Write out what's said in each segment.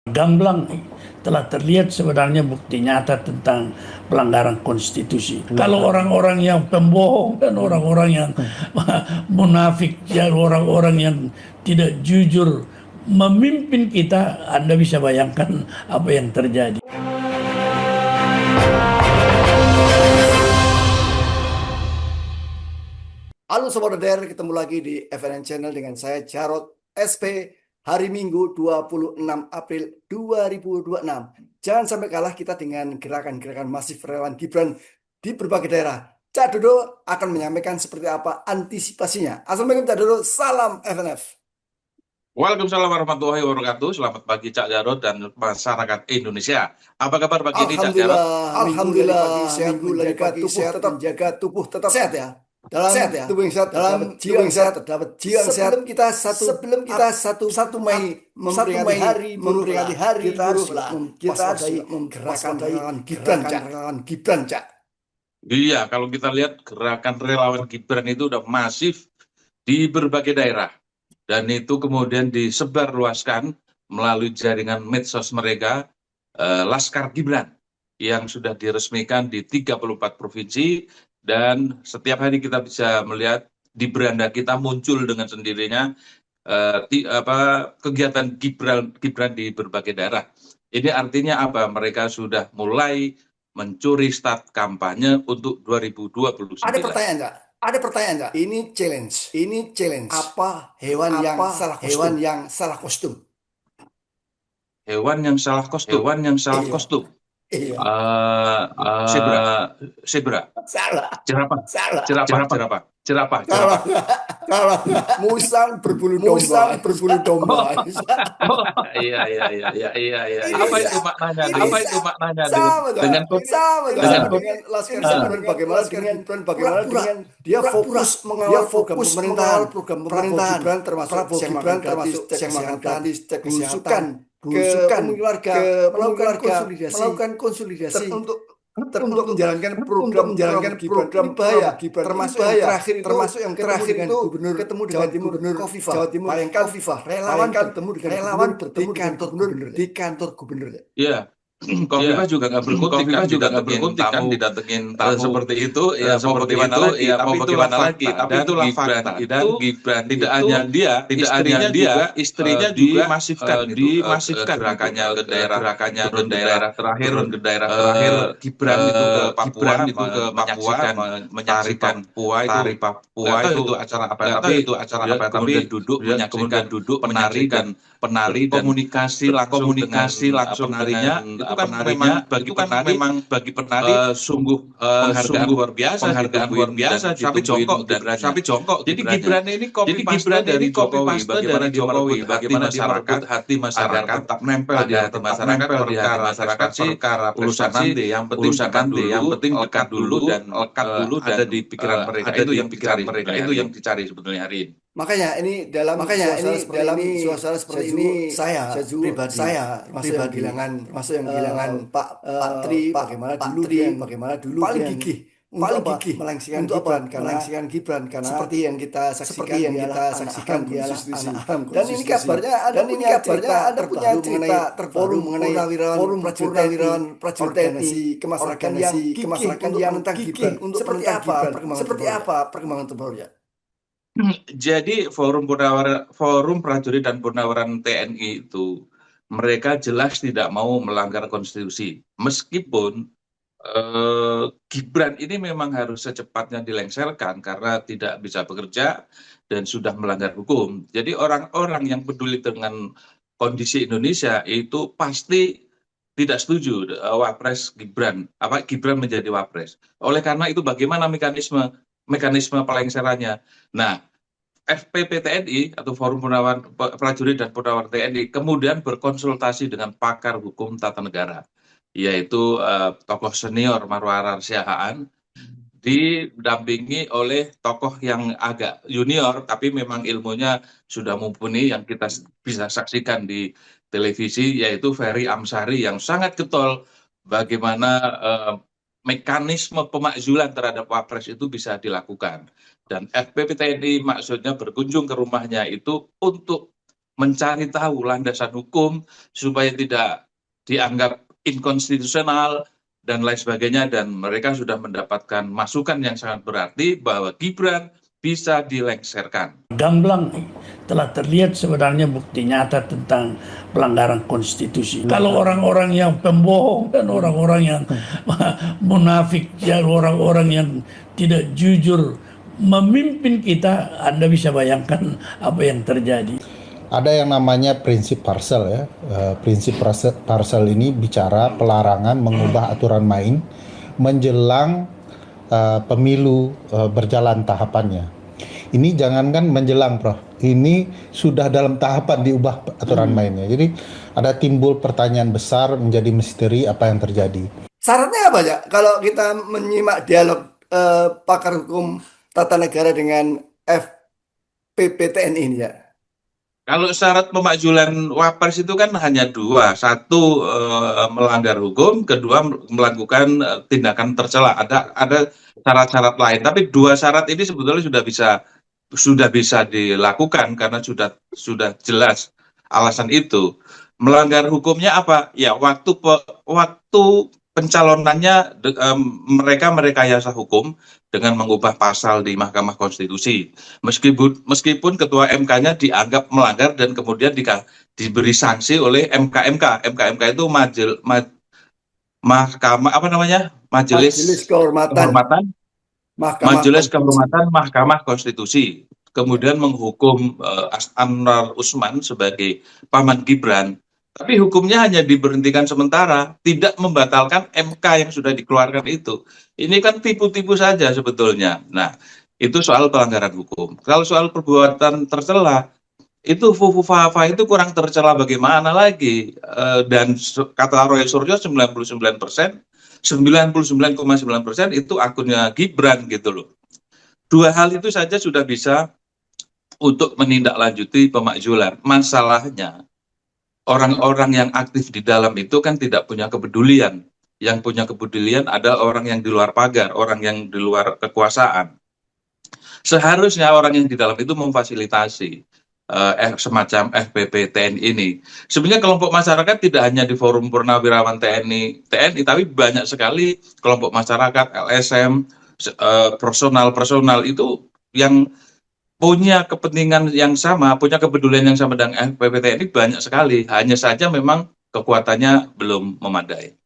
Gamblang telah terlihat sebenarnya bukti nyata tentang pelanggaran konstitusi. Kalau orang-orang yang pembohong dan orang-orang yang munafik, dan orang-orang yang tidak jujur memimpin kita, Anda bisa bayangkan apa yang terjadi. Halo Sobat DDR, ketemu lagi di FNN Channel dengan saya Jarod SP. Hari Minggu 26 April 2026. Jangan sampai kalah kita dengan gerakan-gerakan masif relawan Gibran di berbagai daerah. Cak Dodo akan menyampaikan seperti apa antisipasinya. Assalamualaikum Cak Dodo, salam FNF. Waalaikumsalam warahmatullahi wabarakatuh. Selamat pagi Cak Jarod dan masyarakat Indonesia. Apa kabar pagi ini Cak Jarod? Alhamdulillah, minggu lagi pagi sehat, menjaga tubuh tetap sehat ya. Dalam sehat ya, tubuh yang sehat, dalam jiwa yang sehat, terdapat jiwa yang sehat. Sebelum kita satu Mei memperingati hari kita harus gerakan Gibran Cak. Iya, kalau kita lihat gerakan relawan Gibran itu udah masif di berbagai daerah. Dan itu kemudian disebarluaskan melalui jaringan medsos mereka, Laskar Gibran, yang sudah diresmikan di 34 provinsi. Dan setiap hari kita bisa melihat di beranda kita muncul dengan sendirinya kegiatan Gibran di berbagai daerah. Ini artinya apa? Mereka sudah mulai mencuri start kampanye untuk 2029. Ada pertanyaan nggak? Ini challenge. Apa hewan yang salah kostum? Hewan yang salah kostum. Iya. Zebra. Salah. Jerapah. Salah. Musang berbulu domba. Iya. Apa itu maknanya? Dengan Laskar Gibran bagaimana dengan dia fokus mengawal program pemerintahan Gibran termasuk yang makan gratis, cek kesehatan, belusukan, melakukan konsolidasi untuk menjalankan program Gibran bahaya, termasuk yang terakhir itu ketemu dengan Gubernur Jawa Timur relawan bertemu dengan gubernur di kantor gubernur. Iya. Kofifa juga nggak berkutik kan didatengin tamu seperti itu, ya mau bagaimana lagi, tapi itulah fakta. Dan Gibran tidak hanya dia, istrinya juga dimasifkan gerakannya ke daerah terakhir, Gibran itu ke Papua, menyaksikan tari Papua itu acara apa, tapi duduk penari dan komunikasi langsung penarinya. Itu kan memang bagi penari sungguh penghargaan luar biasa, sapi jongkok. Jadi Gibran ini copy paste dari Jokowi, bagaimana hati masyarakat tetap nempel di hati masyarakat perkara urusan nanti, yang penting dekat dulu dan ada di pikiran mereka, itu yang dicari sebetulnya hari ini. Makanya ini dalam suasana seperti ini saya pribadi masuk yang kehilangan Pak Tri, bagaimana dulu paling gigih melengsingkan Gibran karena seperti yang kita saksikan dia anak. Dan ini kabarnya ada punya cerita terbaru mengenai purnawirawan prajurit kemasrakan yang menentang Gibran. Seperti apa perkembangan terbarunya? Jadi forum prajurit dan purnawiran TNI itu mereka jelas tidak mau melanggar konstitusi, meskipun Gibran ini memang harus secepatnya dilengsarkan karena tidak bisa bekerja dan sudah melanggar hukum. Jadi orang-orang yang peduli dengan kondisi Indonesia itu pasti tidak setuju wapres Gibran menjadi wapres. Oleh karena itu bagaimana mekanisme pelengserannya? Nah, FPP TNI atau Forum Prajurit dan Purnawirawan TNI kemudian berkonsultasi dengan pakar hukum tata negara, yaitu tokoh senior Marwarar Siahaan, didampingi oleh tokoh yang agak junior tapi memang ilmunya sudah mumpuni yang kita bisa saksikan di televisi, yaitu Ferry Amsari, yang sangat getol bagaimana mekanisme pemakzulan terhadap wapres itu bisa dilakukan. Dan FPP TNI maksudnya berkunjung ke rumahnya itu untuk mencari tahu landasan hukum supaya tidak dianggap inkonstitusional dan lain sebagainya, dan mereka sudah mendapatkan masukan yang sangat berarti bahwa Gibran bisa dilengserkan. Gamblang telah terlihat sebenarnya bukti nyata tentang pelanggaran konstitusi. Kalau orang-orang yang pembohong dan orang-orang yang munafik, ya orang-orang yang tidak jujur memimpin kita, Anda bisa bayangkan apa yang terjadi. Ada yang namanya prinsip Parsel ya. Prinsip Parsel ini bicara pelarangan mengubah aturan main menjelang pemilu berjalan tahapannya. Ini jangankan menjelang, Prof. Ini sudah dalam tahapan diubah aturan mainnya. Jadi ada timbul pertanyaan besar, menjadi misteri apa yang terjadi. Syaratnya apa ya? Kalau kita menyimak dialog pakar hukum tata negara dengan FPPTN ini ya. Kalau syarat pemakzulan Wapres itu kan hanya dua, satu melanggar hukum, kedua melakukan tindakan tercela. Ada syarat-syarat lain, tapi dua syarat ini sebetulnya sudah bisa dilakukan karena sudah jelas alasan itu. Melanggar hukumnya apa? Ya waktu pencalonannya mereka merekayasa hukum dengan mengubah pasal di Mahkamah Konstitusi. Meskipun ketua MK-nya dianggap melanggar dan kemudian diberi sanksi oleh MK-MK. MK-MK itu Mahkamah apa namanya? Majelis Kehormatan Mahkamah Konstitusi. Kemudian menghukum Anwar Usman sebagai paman Gibran. Tapi hukumnya hanya diberhentikan sementara, tidak membatalkan MK yang sudah dikeluarkan itu. Ini kan tipu-tipu saja sebetulnya. Nah, itu soal pelanggaran hukum. Kalau soal perbuatan tercela, itu Fufu-Fafa itu kurang tercela bagaimana lagi. Dan kata Roy Suryo 99%, 99,9% itu akunnya Gibran gitu loh. Dua hal itu saja sudah bisa untuk menindaklanjuti pemakzulan. Masalahnya, orang-orang yang aktif di dalam itu kan tidak punya kepedulian. Yang punya kepedulian adalah orang yang di luar pagar, orang yang di luar kekuasaan. Seharusnya orang yang di dalam itu memfasilitasi semacam FPPTN ini. Sebenarnya kelompok masyarakat tidak hanya di Forum Purnawirawan TNI, tapi banyak sekali kelompok masyarakat, LSM, personal itu yang punya kepentingan yang sama, punya kepedulian yang sama dengan FPPTN ini banyak sekali. Hanya saja memang kekuatannya belum memadai.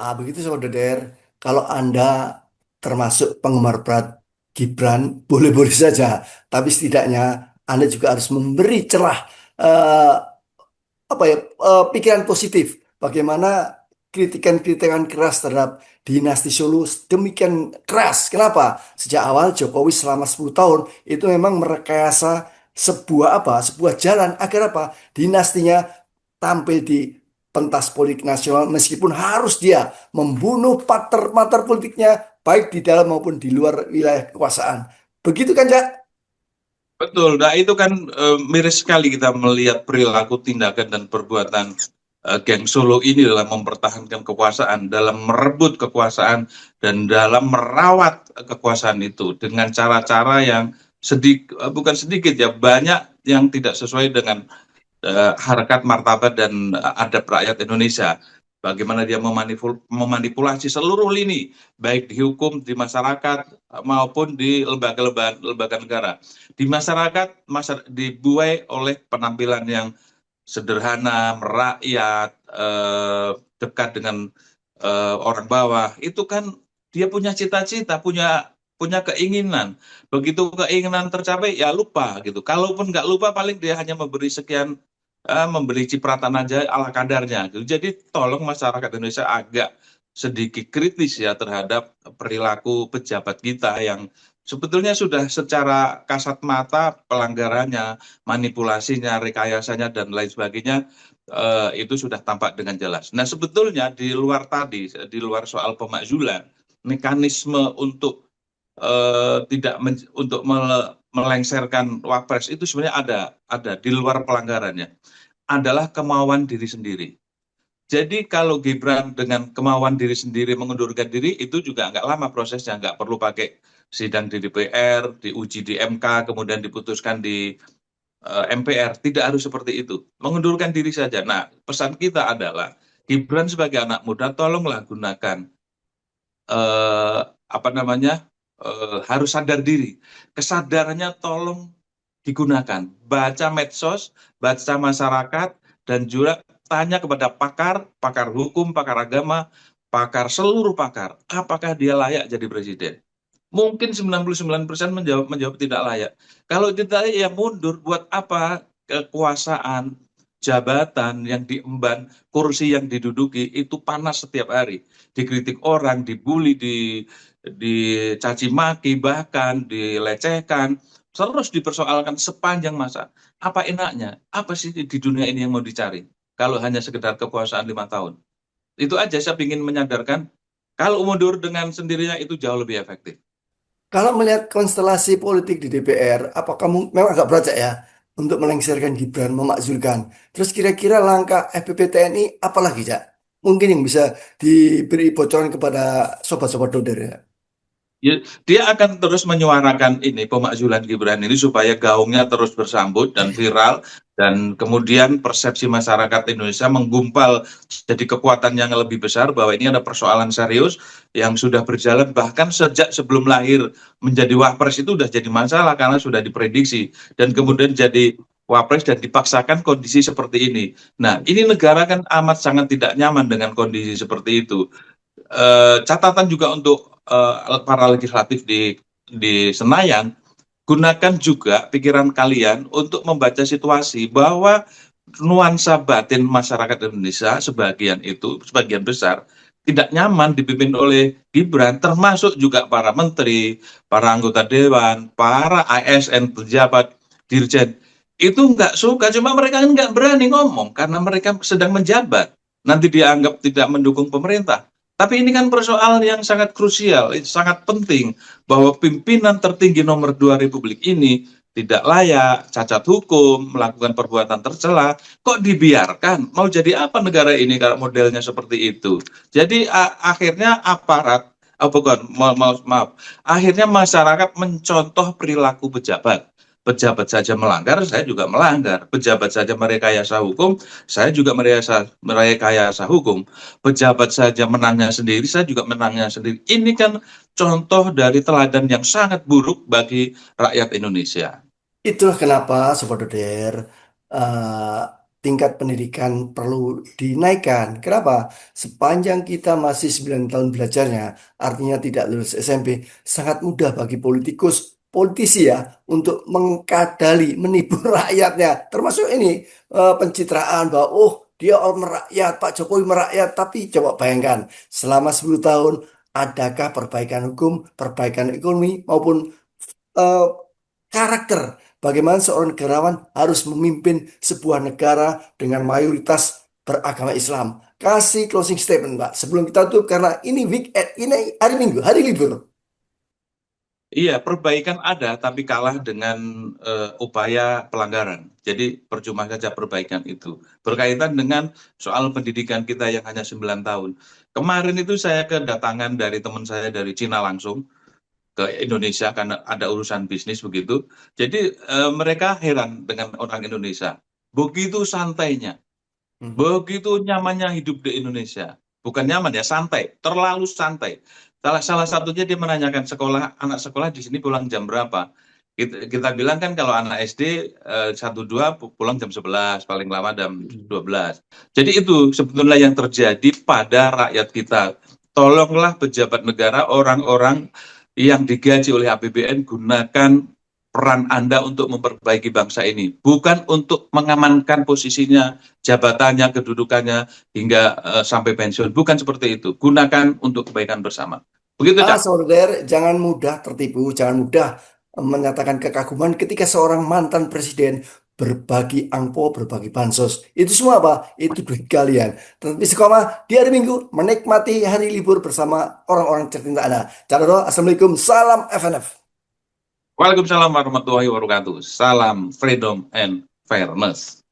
Begitu Saudara Der. Kalau Anda termasuk penggemar berat Gibran, boleh-boleh saja. Tapi setidaknya Anda juga harus memberi celah pikiran positif. Bagaimana kritikan-kritikan keras terhadap dinasti Solo demikian keras. Kenapa? Sejak awal Jokowi selama 10 tahun itu memang merekayasa sebuah jalan agar dinastinya tampil di pentas politik nasional, meskipun harus dia membunuh pater politiknya baik di dalam maupun di luar wilayah kekuasaan. Begitu kan, Jak? Betul. Nah, itu kan miris sekali kita melihat perilaku, tindakan dan perbuatan geng Solo ini dalam mempertahankan kekuasaan, dalam merebut kekuasaan, dan dalam merawat kekuasaan itu dengan cara-cara yang bukan sedikit ya, banyak yang tidak sesuai dengan harkat martabat dan adab rakyat Indonesia. Bagaimana dia memanipulasi seluruh lini, baik di hukum, di masyarakat, maupun di lembaga negara. Di masyarakat dibuai oleh penampilan yang sederhana, merakyat, dekat dengan orang bawah. Itu kan dia punya cita-cita, punya keinginan. Begitu keinginan tercapai, ya lupa gitu. Kalaupun nggak lupa, paling dia hanya memberi sekian, memberi cipratan aja ala kadarnya. Gitu. Jadi tolong masyarakat Indonesia agak sedikit kritis ya terhadap perilaku pejabat kita yang sebetulnya sudah secara kasat mata pelanggarannya, manipulasinya, rekayasanya, dan lain sebagainya, itu sudah tampak dengan jelas. Nah sebetulnya di luar soal pemakzulan, mekanisme untuk untuk melengsarkan Wapres itu sebenarnya ada di luar pelanggarannya, adalah kemauan diri sendiri. Jadi kalau Gibran dengan kemauan diri sendiri mengundurkan diri, itu juga nggak lama prosesnya, nggak perlu pakai sidang di DPR, diuji di MK, kemudian diputuskan di MPR, tidak harus seperti itu. Mengundurkan diri saja. Nah, pesan kita adalah Gibran sebagai anak muda, tolonglah gunakan harus sadar diri. Kesadarannya tolong digunakan. Baca medsos, baca masyarakat, dan juga tanya kepada pakar, pakar hukum, pakar agama, pakar seluruh pakar, apakah dia layak jadi presiden. Mungkin 99% menjawab tidak layak. Kalau tidak layak, ya mundur. Buat apa kekuasaan, jabatan yang diemban, kursi yang diduduki itu panas setiap hari. Dikritik orang, dibully, dicaci maki, bahkan dilecehkan, terus dipersoalkan sepanjang masa. Apa enaknya? Apa sih di dunia ini yang mau dicari? Kalau hanya sekedar kekuasaan 5 tahun. Itu aja saya ingin menyadarkan, kalau mundur dengan sendirinya itu jauh lebih efektif. Kalau melihat konstelasi politik di DPR, apakah memang agak berat ya untuk melengsarkan Gibran, memakzulkan? Terus kira-kira langkah FPP TNI apa lagi, Cak? Mungkin yang bisa diberi bocoran kepada sobat-sobat Doder ya. Ya, dia akan terus menyuarakan ini pemakzulan Gibran ini supaya gaungnya terus bersambut dan viral, dan kemudian persepsi masyarakat Indonesia menggumpal jadi kekuatan yang lebih besar bahwa ini ada persoalan serius yang sudah berjalan bahkan sejak sebelum lahir menjadi wapres itu sudah jadi masalah karena sudah diprediksi, dan kemudian jadi wapres dan dipaksakan kondisi seperti ini. Nah, ini negara kan amat sangat tidak nyaman dengan kondisi seperti itu. Catatan juga untuk para legislatif di Senayan, gunakan juga pikiran kalian untuk membaca situasi bahwa nuansa batin masyarakat Indonesia sebagian besar tidak nyaman dipimpin oleh Gibran, termasuk juga para menteri, para anggota dewan, para ASN, pejabat, dirjen. Itu nggak suka, cuma mereka kan nggak berani ngomong karena mereka sedang menjabat. Nanti dianggap tidak mendukung pemerintah. Tapi ini kan persoalan yang sangat krusial, sangat penting bahwa pimpinan tertinggi nomor 2 Republik ini tidak layak, cacat hukum, melakukan perbuatan tercela, kok dibiarkan? Mau jadi apa negara ini kalau modelnya seperti itu? Jadi akhirnya aparat, akhirnya masyarakat mencontoh perilaku pejabat. Pejabat saja melanggar, saya juga melanggar. Pejabat saja merekayasa hukum, saya juga merekayasa hukum. Pejabat saja menangnya sendiri, saya juga menangnya sendiri. Ini kan contoh dari teladan yang sangat buruk bagi rakyat Indonesia. Itulah kenapa, Sobat Doder, eh, tingkat pendidikan perlu dinaikkan. Kenapa? Sepanjang kita masih 9 tahun belajarnya, artinya tidak lulus SMP, sangat mudah bagi politisi ya, untuk mengkadali, menipu rakyatnya. Termasuk ini, pencitraan bahwa, oh dia orang merakyat, Pak Jokowi merakyat. Tapi coba bayangkan, selama 10 tahun, adakah perbaikan hukum, perbaikan ekonomi, maupun eh, karakter? Bagaimana seorang negarawan harus memimpin sebuah negara dengan mayoritas beragama Islam. Kasih closing statement, Pak. Sebelum kita tutup, karena ini weekend, ini hari Minggu, hari libur. Iya, perbaikan ada, tapi kalah dengan upaya pelanggaran. Jadi percuma saja perbaikan itu. Berkaitan dengan soal pendidikan kita yang hanya 9 tahun. Kemarin itu saya kedatangan dari teman saya dari Cina langsung ke Indonesia karena ada urusan bisnis begitu. Jadi mereka heran dengan orang Indonesia. Begitu santainya, begitu nyamannya hidup di Indonesia. Bukan nyaman ya, santai, terlalu santai. Salah satunya dia menanyakan anak sekolah di sini pulang jam berapa. Kita bilang kan kalau anak SD 1-2 pulang jam 11, paling lama jam 12. Jadi itu sebetulnya yang terjadi pada rakyat kita. Tolonglah pejabat negara, orang-orang yang digaji oleh APBN, gunakan peran Anda untuk memperbaiki bangsa ini, bukan untuk mengamankan posisinya, jabatannya, kedudukannya hingga sampai pensiun. Bukan seperti itu. Gunakan untuk kebaikan bersama. Begitu, Cak. Saudara, jangan mudah tertipu, jangan mudah menyatakan kekaguman ketika seorang mantan presiden berbagi angpo, berbagi bansos. Itu semua apa? Itu duit kalian. Tetapi sekolah di hari Minggu menikmati hari libur bersama orang-orang tercinta Anda. Assalamualaikum, salam FNF. Waalaikumsalam warahmatullahi wabarakatuh. Salam freedom and fairness.